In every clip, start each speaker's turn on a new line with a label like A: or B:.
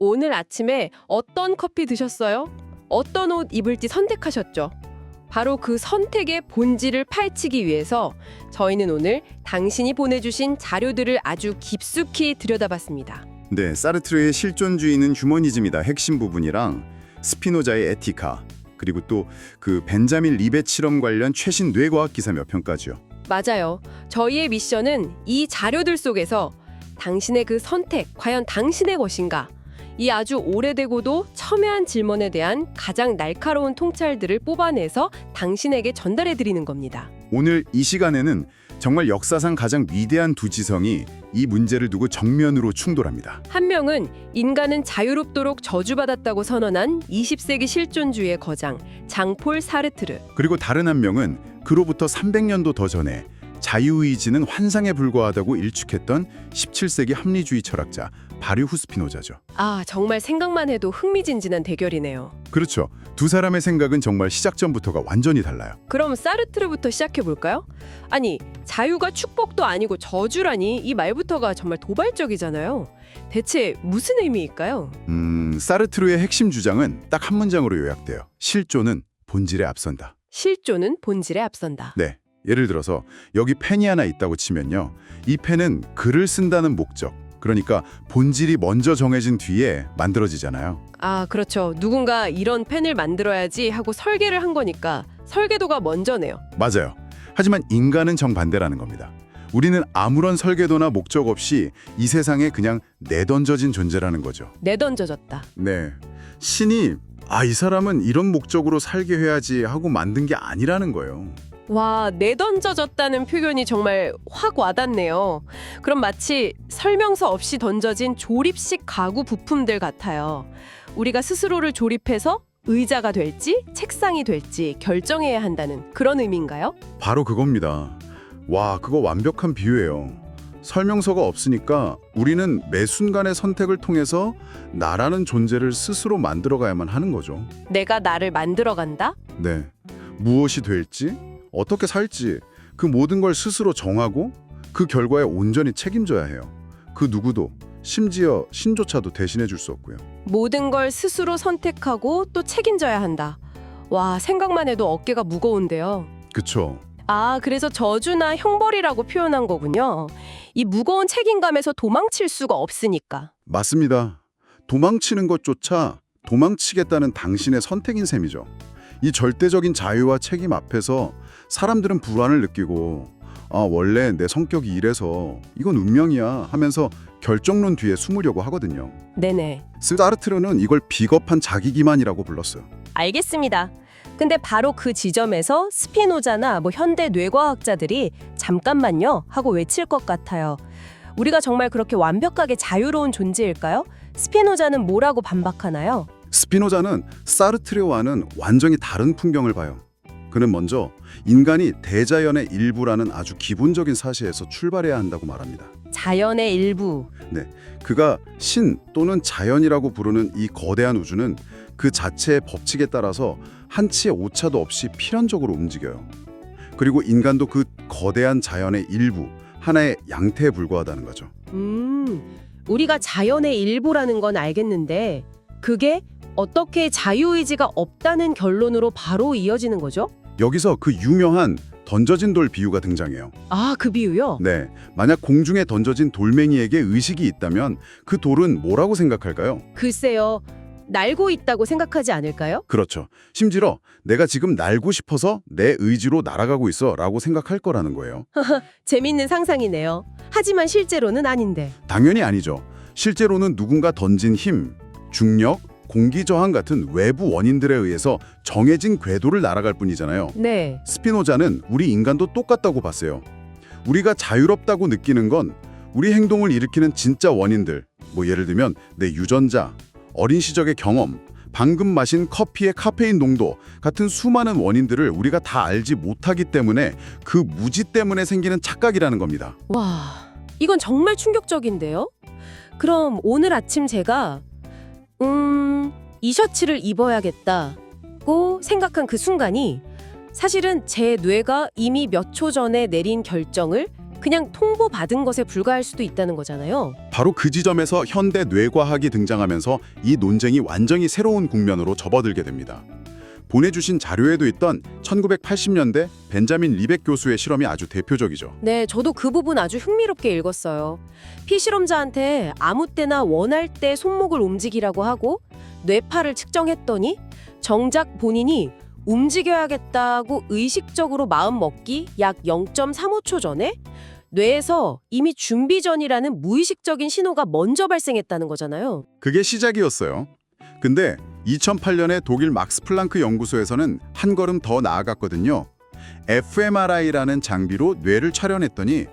A: 오늘 아침에 어떤 커피 드셨어요? 어떤 옷 입을지 선택하셨죠? 바로 그 선택의 본질을 파헤치기 위해서 저희는 오늘 당신이 보내주신 자료들을 아주 깊숙이 들여다봤습니다.
B: 네, 사르트르의 실존주의는 휴머니즘이다 핵심 부분이랑 스피노자의 에티카, 그리고 또 그 벤자민 리벳 실험 관련 최신 뇌과학 기사 몇 편까지요.
A: 맞아요. 저희의 미션은 이 자료들 속에서 당신의 그 선택, 과연 당신의 것인가? 이 아주 오래되고도 첨예한 질문에 대한 가장 날카로운 통찰들을 뽑아내서 당신에게 전달해드리는 겁니다.
B: 오늘 이 시간에는 정말 역사상 가장 위대한 두 지성이 이 문제를 두고 정면으로 충돌합니다.
A: 한 명은 인간은 자유롭도록 저주받았다고 선언한 20세기 실존주의의 거장 장폴 사르트르.
B: 그리고 다른 한 명은 그로부터 300년도 더 전에 자유의지는 환상에 불과하다고 일축했던 17세기 합리주의 철학자 바르흐 스피노자죠.
A: 아, 정말 생각만 해도 흥미진진한 대결이네요.
B: 그렇죠. 두 사람의 생각은 정말 시작 전부터가 완전히 달라요.
A: 그럼 사르트르부터 시작해볼까요? 아니, 자유가 축복도 아니고 저주라니 이 말부터가 정말 도발적이잖아요. 대체 무슨 의미일까요?
B: 사르트르의 핵심 주장은 딱 한 문장으로 요약돼요. 실존은 본질에 앞선다.
A: 실존은 본질에 앞선다.
B: 네. 예를 들어서 여기 펜이 하나 있다고 치면요. 이 펜은 글을 쓴다는 목적, 그러니까 본질이 먼저 정해진 뒤에 만들어지잖아요.
A: 아, 그렇죠. 누군가 이런 펜을 만들어야지 하고 설계를 한 거니까 설계도가 먼저네요.
B: 맞아요. 하지만 인간은 정반대라는 겁니다. 우리는 아무런 설계도나 목적 없이 이 세상에 그냥 내던져진 존재라는 거죠.
A: 내던져졌다.
B: 네. 신이 이 사람은 이런 목적으로 살게 해야지 하고 만든 게 아니라는 거예요.
A: 와, 내던져졌다는 표현이 정말 확 와닿네요. 그럼 마치 설명서 없이 던져진 조립식 가구 부품들 같아요. 우리가 스스로를 조립해서 의자가 될지 책상이 될지 결정해야 한다는 그런 의미인가요?
B: 바로 그겁니다. 와, 그거 완벽한 비유예요. 설명서가 없으니까 우리는 매 순간의 선택을 통해서 나라는 존재를 스스로 만들어가야만 하는 거죠.
A: 내가 나를 만들어간다?
B: 네. 무엇이 될지, 어떻게 살지, 그 모든 걸 스스로 정하고 그 결과에 온전히 책임져야 해요. 그 누구도, 심지어 신조차도 대신해 줄 수 없고요.
A: 모든 걸 스스로 선택하고 또 책임져야 한다. 와, 생각만 해도 어깨가 무거운데요.
B: 그쵸.
A: 아, 그래서 저주나 형벌이라고 표현한 거군요. 이 무거운 책임감에서 도망칠 수가 없으니까.
B: 맞습니다. 도망치는 것조차 도망치겠다는 당신의 선택인 셈이죠. 이 절대적인 자유와 책임 앞에서 사람들은 불안을 느끼고 원래 내 성격이 이래서 이건 운명이야 하면서 결정론 뒤에 숨으려고 하거든요.
A: 네네.
B: 사르트르는 이걸 비겁한 자기기만이라고 불렀어요.
A: 알겠습니다. 근데 바로 그 지점에서 스피노자나 현대 뇌과학자들이 잠깐만요 하고 외칠 것 같아요. 우리가 정말 그렇게 완벽하게 자유로운 존재일까요? 스피노자는 뭐라고 반박하나요?
B: 스피노자는 사르트르와는 완전히 다른 풍경을 봐요. 그는 먼저 인간이 대자연의 일부라는 아주 기본적인 사실에서 출발해야 한다고 말합니다.
A: 자연의 일부.
B: 네, 그가 신 또는 자연이라고 부르는 이 거대한 우주는 그 자체의 법칙에 따라서 한치의 오차도 없이 필연적으로 움직여요. 그리고 인간도 그 거대한 자연의 일부, 하나의 양태에 불과하다는 거죠.
A: 우리가 자연의 일부라는 건 알겠는데 그게 어떻게 자유의지가 없다는 결론으로 바로 이어지는 거죠?
B: 여기서 그 유명한 던져진 돌 비유가 등장해요.
A: 아, 그 비유요?
B: 네, 만약 공중에 던져진 돌멩이에게 의식이 있다면 그 돌은 뭐라고 생각할까요?
A: 글쎄요. 날고 있다고 생각하지 않을까요?
B: 그렇죠. 심지어 내가 지금 날고 싶어서 내 의지로 날아가고 있어 라고 생각할 거라는 거예요.
A: 재밌는 상상이네요. 하지만 실제로는 아닌데.
B: 당연히 아니죠. 실제로는 누군가 던진 힘, 중력, 공기 저항 같은 외부 원인들에 의해서 정해진 궤도를 날아갈 뿐이잖아요.
A: 네.
B: 스피노자는 우리 인간도 똑같다고 봤어요. 우리가 자유롭다고 느끼는 건 우리 행동을 일으키는 진짜 원인들, 예를 들면 내 유전자, 어린 시절의 경험, 방금 마신 커피의 카페인 농도 같은 수많은 원인들을 우리가 다 알지 못하기 때문에 그 무지 때문에 생기는 착각이라는 겁니다.
A: 와, 이건 정말 충격적인데요? 그럼 오늘 아침 제가 이 셔츠를 입어야겠다고 생각한 그 순간이 사실은 제 뇌가 이미 몇 초 전에 내린 결정을 그냥 통보받은 것에 불과할 수도 있다는 거잖아요.
B: 바로 그 지점에서 현대 뇌과학이 등장하면서 이 논쟁이 완전히 새로운 국면으로 접어들게 됩니다. 보내주신 자료에도 있던 1980년대 벤자민 리벡 교수의 실험이 아주 대표적이죠.
A: 네, 저도 그 부분 아주 흥미롭게 읽었어요. 피실험자한테 아무 때나 원할 때 손목을 움직이라고 하고 뇌파를 측정했더니 정작 본인이 움직여야겠다고 의식적으로 마음 먹기 약 0.35초 전에 뇌에서 이미 준비 전이라는 무의식적인 신호가 먼저 발생했다는 거잖아요.
B: 그게 시작이었어요. 근데 2008년에 독일 막스 플랑크 연구소에서는 한 걸음 더 나아갔거든요. fMRI라는 장비로 뇌를 촬영했더니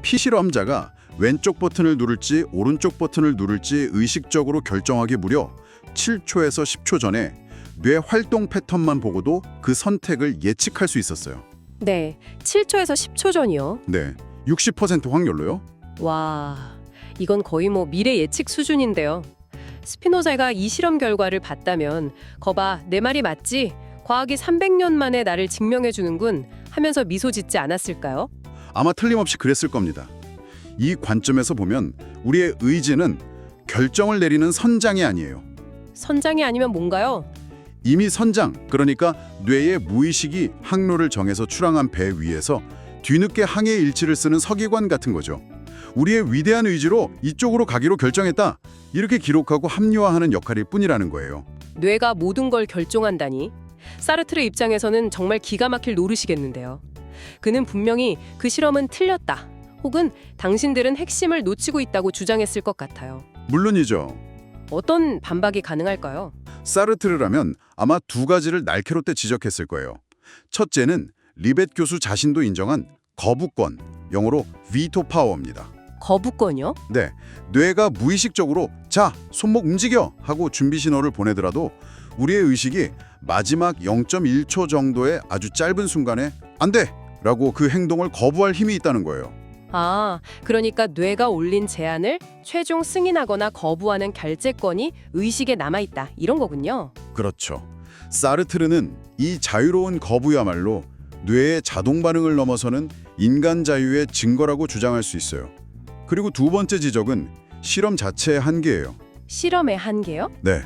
B: 피실험자가 왼쪽 버튼을 누를지 오른쪽 버튼을 누를지 의식적으로 결정하기 무려 7초에서 10초 전에 뇌 활동 패턴만 보고도 그 선택을 예측할 수 있었어요.
A: 네, 7초에서 10초 전이요.
B: 네, 60% 확률로요.
A: 와, 이건 거의 뭐 미래 예측 수준인데요. 스피노자가 이 실험 결과를 봤다면 거봐, 내 말이 맞지? 과학이 300년 만에 나를 증명해 주는군 하면서 미소 짓지 않았을까요?
B: 아마 틀림없이 그랬을 겁니다. 이 관점에서 보면 우리의 의지는 결정을 내리는 선장이 아니에요.
A: 선장이 아니면 뭔가요?
B: 이미 선장, 그러니까 뇌의 무의식이 항로를 정해서 출항한 배 위에서 뒤늦게 항해 일지를 쓰는 서기관 같은 거죠. 우리의 위대한 의지로 이쪽으로 가기로 결정했다. 이렇게 기록하고 합리화하는 역할일 뿐이라는 거예요.
A: 뇌가 모든 걸 결정한다니. 사르트르 입장에서는 정말 기가 막힐 노릇이겠는데요. 그는 분명히 그 실험은 틀렸다. 혹은 당신들은 핵심을 놓치고 있다고 주장했을 것 같아요.
B: 물론이죠.
A: 어떤 반박이 가능할까요?
B: 사르트르라면 아마 두 가지를 날카롭게 지적했을 거예요. 첫째는 리벳 교수 자신도 인정한 거부권, 영어로 비토 파워입니다.
A: 거부권이요?
B: 네, 뇌가 무의식적으로 자, 손목 움직여 하고 준비 신호를 보내더라도 우리의 의식이 마지막 0.1초 정도의 아주 짧은 순간에 안 돼! 라고 그 행동을 거부할 힘이 있다는 거예요.
A: 아, 그러니까 뇌가 올린 제안을 최종 승인하거나 거부하는 결재권이 의식에 남아있다. 이런 거군요.
B: 그렇죠. 사르트르는 이 자유로운 거부야말로 뇌의 자동 반응을 넘어서는 인간 자유의 증거라고 주장할 수 있어요. 그리고 두 번째 지적은 실험 자체의 한계예요.
A: 실험의 한계요?
B: 네.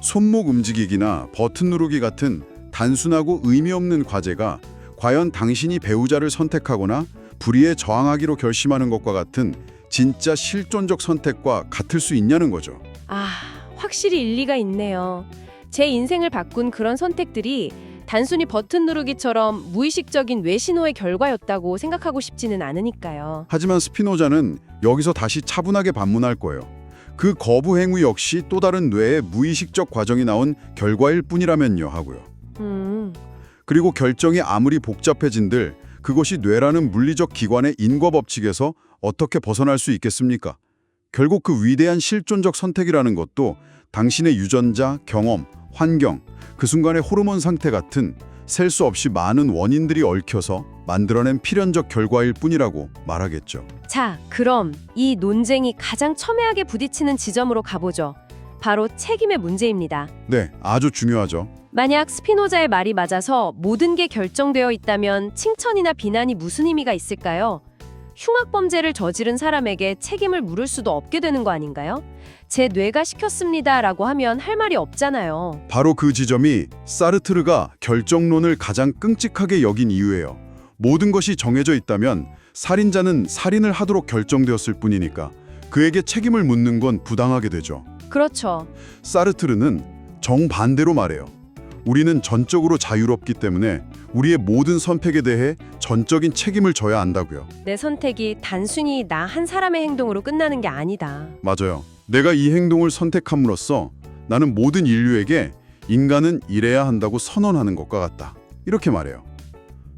B: 손목 움직이기나 버튼 누르기 같은 단순하고 의미 없는 과제가 과연 당신이 배우자를 선택하거나 불의에 저항하기로 결심하는 것과 같은 진짜 실존적 선택과 같을 수 있냐는 거죠.
A: 아, 확실히 일리가 있네요. 제 인생을 바꾼 그런 선택들이 단순히 버튼 누르기처럼 무의식적인 뇌신호의 결과였다고 생각하고 싶지는 않으니까요.
B: 하지만 스피노자는 여기서 다시 차분하게 반문할 거예요. 그 거부 행위 역시 또 다른 뇌의 무의식적 과정이 나온 결과일 뿐이라면요 하고요. 그리고 결정이 아무리 복잡해진들 그것이 뇌라는 물리적 기관의 인과 법칙에서 어떻게 벗어날 수 있겠습니까? 결국 그 위대한 실존적 선택이라는 것도 당신의 유전자, 경험, 환경, 그 순간의 호르몬 상태 같은 셀 수 없이 많은 원인들이 얽혀서 만들어낸 필연적 결과일 뿐이라고 말하겠죠.
A: 자, 그럼 이 논쟁이 가장 첨예하게 부딪히는 지점으로 가보죠. 바로 책임의 문제입니다.
B: 네, 아주 중요하죠.
A: 만약 스피노자의 말이 맞아서 모든 게 결정되어 있다면 칭찬이나 비난이 무슨 의미가 있을까요? 흉악범죄를 저지른 사람에게 책임을 물을 수도 없게 되는 거 아닌가요? 제 뇌가 시켰습니다라고 하면 할 말이 없잖아요.
B: 바로 그 지점이 사르트르가 결정론을 가장 끔찍하게 여긴 이유예요. 모든 것이 정해져 있다면 살인자는 살인을 하도록 결정되었을 뿐이니까 그에게 책임을 묻는 건 부당하게 되죠.
A: 그렇죠.
B: 사르트르는 정반대로 말해요. 우리는 전적으로 자유롭기 때문에 우리의 모든 선택에 대해 전적인 책임을 져야 한다고요.
A: 내 선택이 단순히 나 한 사람의 행동으로 끝나는 게 아니다.
B: 맞아요. 내가 이 행동을 선택함으로써 나는 모든 인류에게 인간은 이래야 한다고 선언하는 것과 같다. 이렇게 말해요.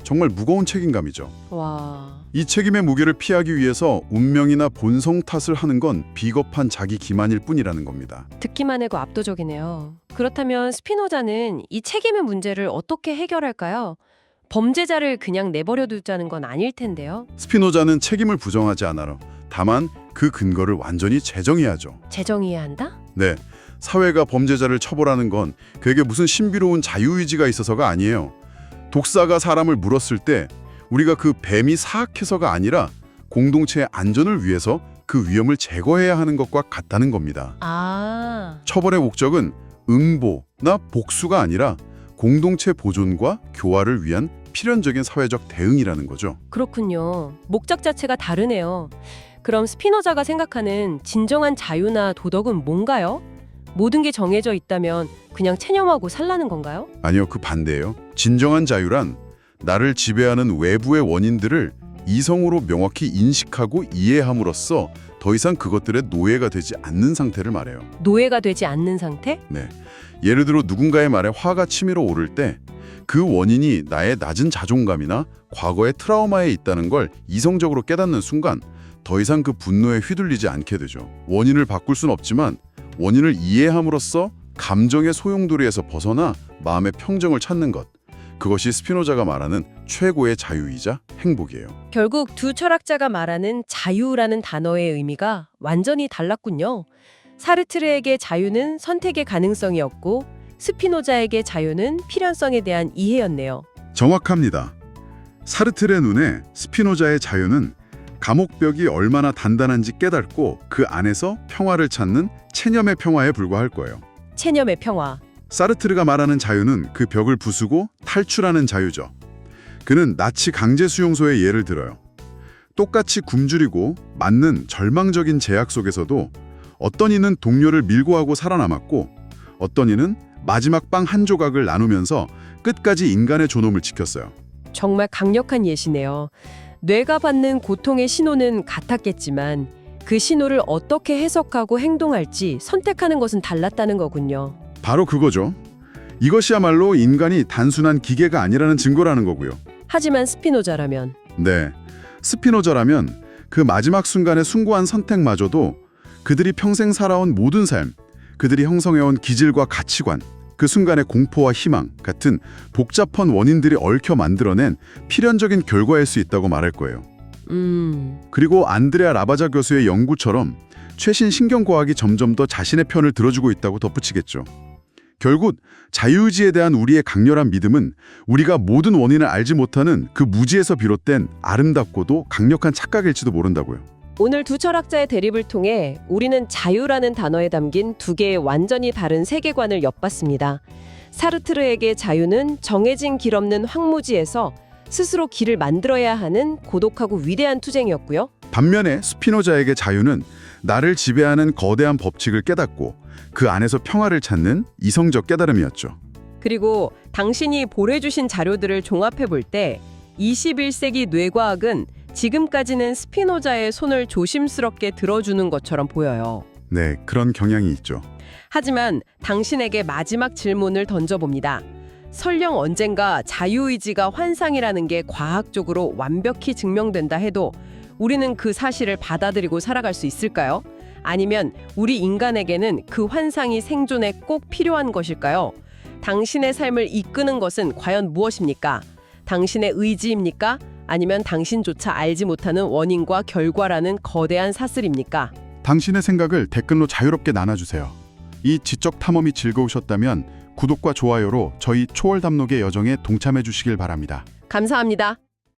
B: 정말 무거운 책임감이죠.
A: 와...
B: 이 책임의 무게를 피하기 위해서 운명이나 본성 탓을 하는 건 비겁한 자기 기만일 뿐이라는 겁니다.
A: 듣기만 해도 압도적이네요. 그렇다면 스피노자는 이 책임의 문제를 어떻게 해결할까요? 범죄자를 그냥 내버려 두자는 건 아닐 텐데요.
B: 스피노자는 책임을 부정하지 않아요. 다만 그 근거를 완전히 재정해야죠.
A: 재정해야 한다?
B: 네, 사회가 범죄자를 처벌하는 건 그에게 무슨 신비로운 자유의지가 있어서가 아니에요. 독사가 사람을 물었을 때 우리가 그 뱀이 사악해서가 아니라 공동체의 안전을 위해서 그 위험을 제거해야 하는 것과 같다는 겁니다. 처벌의 목적은 응보나 복수가 아니라 공동체 보존과 교화를 위한 필연적인 사회적 대응이라는 거죠.
A: 그렇군요. 목적 자체가 다르네요. 그럼 스피노자가 생각하는 진정한 자유나 도덕은 뭔가요? 모든 게 정해져 있다면 그냥 체념하고 살라는 건가요?
B: 아니요, 그 반대예요. 진정한 자유란 나를 지배하는 외부의 원인들을 이성으로 명확히 인식하고 이해함으로써 더 이상 그것들의 노예가 되지 않는 상태를 말해요.
A: 노예가 되지 않는 상태?
B: 네. 예를 들어 누군가의 말에 화가 치밀어 오를 때 그 원인이 나의 낮은 자존감이나 과거의 트라우마에 있다는 걸 이성적으로 깨닫는 순간 더 이상 그 분노에 휘둘리지 않게 되죠. 원인을 바꿀 순 없지만 원인을 이해함으로써 감정의 소용돌이에서 벗어나 마음의 평정을 찾는 것. 그것이 스피노자가 말하는 최고의 자유이자 행복이에요.
A: 결국 두 철학자가 말하는 자유라는 단어의 의미가 완전히 달랐군요. 사르트르에게 자유는 선택의 가능성이었고 스피노자에게 자유는 필연성에 대한 이해였네요.
B: 정확합니다. 사르트르의 눈에 스피노자의 자유는 감옥벽이 얼마나 단단한지 깨닫고 그 안에서 평화를 찾는 체념의 평화에 불과할 거예요.
A: 체념의 평화.
B: 사르트르가 말하는 자유는 그 벽을 부수고 탈출하는 자유죠. 그는 나치 강제 수용소의 예를 들어요. 똑같이 굶주리고 맞는 절망적인 제약 속에서도 어떤 이는 동료를 밀고 하고 살아남았고 어떤 이는 마지막 빵 한 조각을 나누면서 끝까지 인간의 존엄을 지켰어요.
A: 정말 강력한 예시네요. 뇌가 받는 고통의 신호는 같았겠지만 그 신호를 어떻게 해석하고 행동할지 선택하는 것은 달랐다는 거군요.
B: 바로 그거죠. 이것이야말로 인간이 단순한 기계가 아니라는 증거라는 거고요.
A: 하지만 스피노자라면
B: 네, 스피노자라면 그 마지막 순간의 숭고한 선택마저도 그들이 평생 살아온 모든 삶, 그들이 형성해온 기질과 가치관, 그 순간의 공포와 희망 같은 복잡한 원인들이 얽혀 만들어낸 필연적인 결과일 수 있다고 말할 거예요. 그리고 안드레아 라바자 교수의 연구처럼 최신 신경과학이 점점 더 자신의 편을 들어주고 있다고 덧붙이겠죠. 결국 자유의지에 대한 우리의 강렬한 믿음은 우리가 모든 원인을 알지 못하는 그 무지에서 비롯된 아름답고도 강력한 착각일지도 모른다고요.
A: 오늘 두 철학자의 대립을 통해 우리는 자유라는 단어에 담긴 두 개의 완전히 다른 세계관을 엿봤습니다. 사르트르에게 자유는 정해진 길 없는 황무지에서 스스로 길을 만들어야 하는 고독하고 위대한 투쟁이었고요.
B: 반면에 스피노자에게 자유는 나를 지배하는 거대한 법칙을 깨닫고 그 안에서 평화를 찾는 이성적 깨달음이었죠.
A: 그리고 당신이 보내주신 자료들을 종합해 볼 때 21세기 뇌과학은 지금까지는 스피노자의 손을 조심스럽게 들어주는 것처럼 보여요.
B: 네, 그런 경향이 있죠.
A: 하지만 당신에게 마지막 질문을 던져봅니다. 설령 언젠가 자유의지가 환상이라는 게 과학적으로 완벽히 증명된다 해도 우리는 그 사실을 받아들이고 살아갈 수 있을까요? 아니면 우리 인간에게는 그 환상이 생존에 꼭 필요한 것일까요? 당신의 삶을 이끄는 것은 과연 무엇입니까? 당신의 의지입니까? 아니면 당신조차 알지 못하는 원인과 결과라는 거대한 사슬입니까?
B: 당신의 생각을 댓글로 자유롭게 나눠주세요. 이 지적 탐험이 즐거우셨다면 구독과 좋아요로 저희 초월 담록의 여정에 동참해 주시길 바랍니다.
A: 감사합니다.